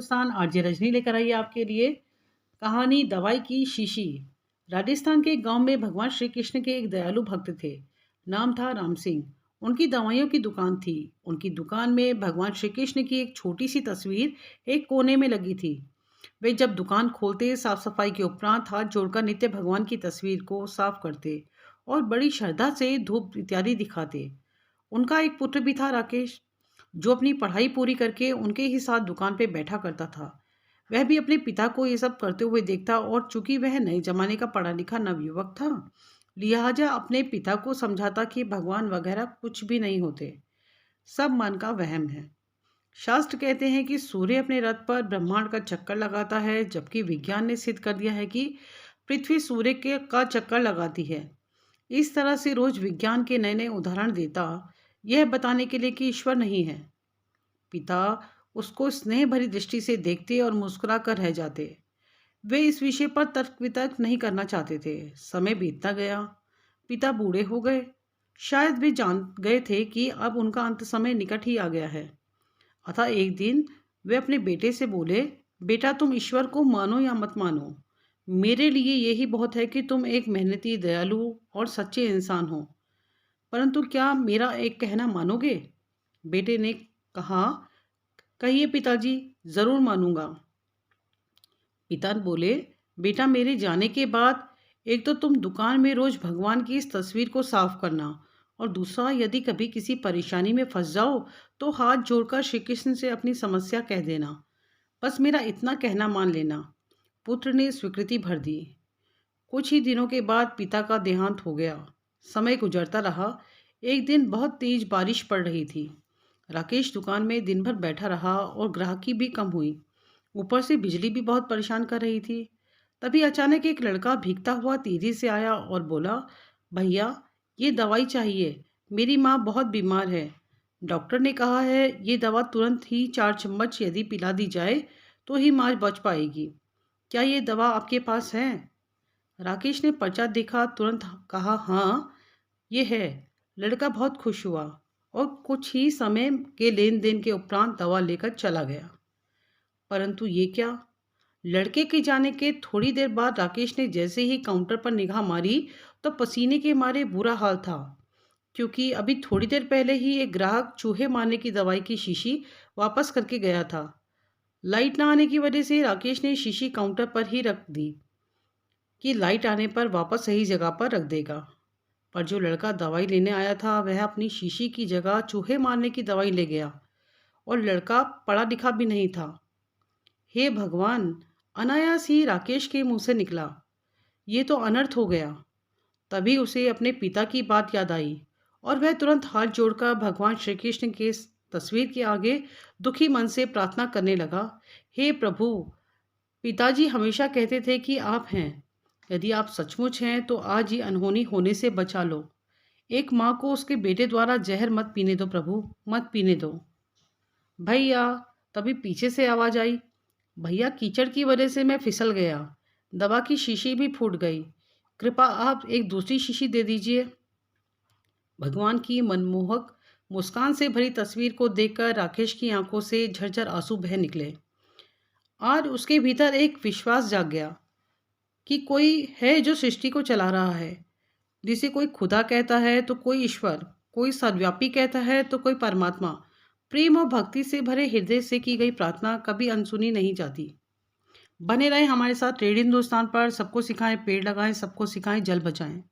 Hindustan RJ Rajni लेकर आई है आपके लिए कहानी दवाई की शीशी। राजस्थान के गांव में भगवान श्री कृष्ण के एक दयालु भक्त थे। नाम था राम सिंह। उनकी दवाइयों की दुकान थी। उनकी दुकान में भगवान श्री कृष्ण की एक छोटी सी तस्वीर एक कोने में लगी थी। वे जब दुकान खोलते साफ सफाई के उपरांत हाथ जोड़कर नित्य भगवान की तस्वीर को साफ करते और बड़ी श्रद्धा से धूप इत्यादि दिखाते। उनका एक पुत्र भी था, राकेश, जो अपनी पढ़ाई पूरी करके उनके ही साथ दुकान पे बैठा करता था। वह भी अपने पिता को ये सब करते हुए देखता और चूंकि वह नए जमाने का पढ़ा लिखा नवयुवक था, लिहाजा अपने पिता को समझाता कि भगवान वगैरह कुछ भी नहीं होते, सब मन का वहम है। शास्त्र कहते हैं कि सूर्य अपने रथ पर ब्रह्मांड का चक्कर लगाता है, जबकि विज्ञान ने सिद्ध कर दिया है कि पृथ्वी सूर्य के का चक्कर लगाती है। इस तरह से रोज विज्ञान के नए नए उदाहरण देता, यह बताने के लिए कि ईश्वर नहीं है। पिता उसको स्नेह भरी दृष्टि से देखते और मुस्कुरा कर रह जाते। वे इस विषय पर तर्क वितर्क नहीं करना चाहते थे। समय बीतता गया। पिता बूढ़े हो गए। शायद वे जान गए थे कि अब उनका अंत समय निकट ही आ गया है। अतः एक दिन वे अपने बेटे से बोले, बेटा, तुम ईश्वर को मानो या मत मानो, मेरे लिए यही बहुत है कि तुम एक मेहनती, दयालु और सच्चे इंसान हो। परंतु क्या मेरा एक कहना मानोगे? बेटे ने कहा, कहिए पिताजी, जरूर मानूंगा। पिता बोले, बेटा, मेरे जाने के बाद एक तो तुम दुकान में रोज भगवान की इस तस्वीर को साफ करना, और दूसरा, यदि कभी किसी परेशानी में फंस जाओ तो हाथ जोड़कर श्री कृष्ण से अपनी समस्या कह देना। बस मेरा इतना कहना मान लेना। पुत्र ने स्वीकृति भर दी। कुछ ही दिनों के बाद पिता का देहांत हो गया। समय गुजरता रहा। एक दिन बहुत तेज बारिश पड़ रही थी। राकेश दुकान में दिन भर बैठा रहा और ग्राहकी भी कम हुई। ऊपर से बिजली भी बहुत परेशान कर रही थी। तभी अचानक एक लड़का भीगता हुआ तेजी से आया और बोला, भैया, ये दवाई चाहिए, मेरी माँ बहुत बीमार है। डॉक्टर ने कहा है ये दवा तुरंत ही 4 चम्मच यदि पिला दी जाए तो ही माँ बच पाएगी। क्या ये दवा आपके पास है? राकेश ने पर्चा देखा, तुरंत कहा, हाँ, ये है। लड़का बहुत खुश हुआ और कुछ ही समय के लेन देन के उपरांत दवा लेकर चला गया। परंतु ये क्या, लड़के के जाने के थोड़ी देर बाद राकेश ने जैसे ही काउंटर पर निगाह मारी तो पसीने के मारे बुरा हाल था, क्योंकि अभी थोड़ी देर पहले ही एक ग्राहक चूहे मारने की दवाई की शीशी वापस करके गया था। लाइट ना आने की वजह से राकेश ने शीशी काउंटर पर ही रख दी कि लाइट आने पर वापस सही जगह पर रख देगा। पर जो लड़का दवाई लेने आया था वह अपनी शीशी की जगह चूहे मारने की दवाई ले गया, और लड़का पढ़ा लिखा भी नहीं था। हे भगवान, अनायास ही राकेश के मुंह से निकला, ये तो अनर्थ हो गया। तभी उसे अपने पिता की बात याद आई और वह तुरंत हाथ जोड़कर भगवान श्री कृष्ण के तस्वीर के आगे दुखी मन से प्रार्थना करने लगा, हे प्रभु, पिताजी हमेशा कहते थे कि आप हैं। यदि आप सचमुच हैं तो आज ही अनहोनी होने से बचा लो। एक माँ को उसके बेटे द्वारा जहर मत पीने दो प्रभु, मत पीने दो। भैया, तभी पीछे से आवाज आई, भैया, कीचड़ की वजह से मैं फिसल गया, दवा की शीशी भी फूट गई, कृपा आप एक दूसरी शीशी दे दीजिए। भगवान की मनमोहक मुस्कान से भरी तस्वीर को देखकर राकेश की आंखों से झरझर आंसू बह निकले। आज उसके भीतर एक विश्वास जाग गया कि कोई है जो सृष्टि को चला रहा है। जिसे कोई खुदा कहता है तो कोई ईश्वर, कोई सर्वव्यापी कहता है तो कोई परमात्मा। प्रेम और भक्ति से भरे हृदय से की गई प्रार्थना कभी अनसुनी नहीं जाती। बने रहें हमारे साथ रेडियो हिंदुस्तान पर। सबको सिखाएं पेड़ लगाएं, सबको सिखाएं जल बचाएं।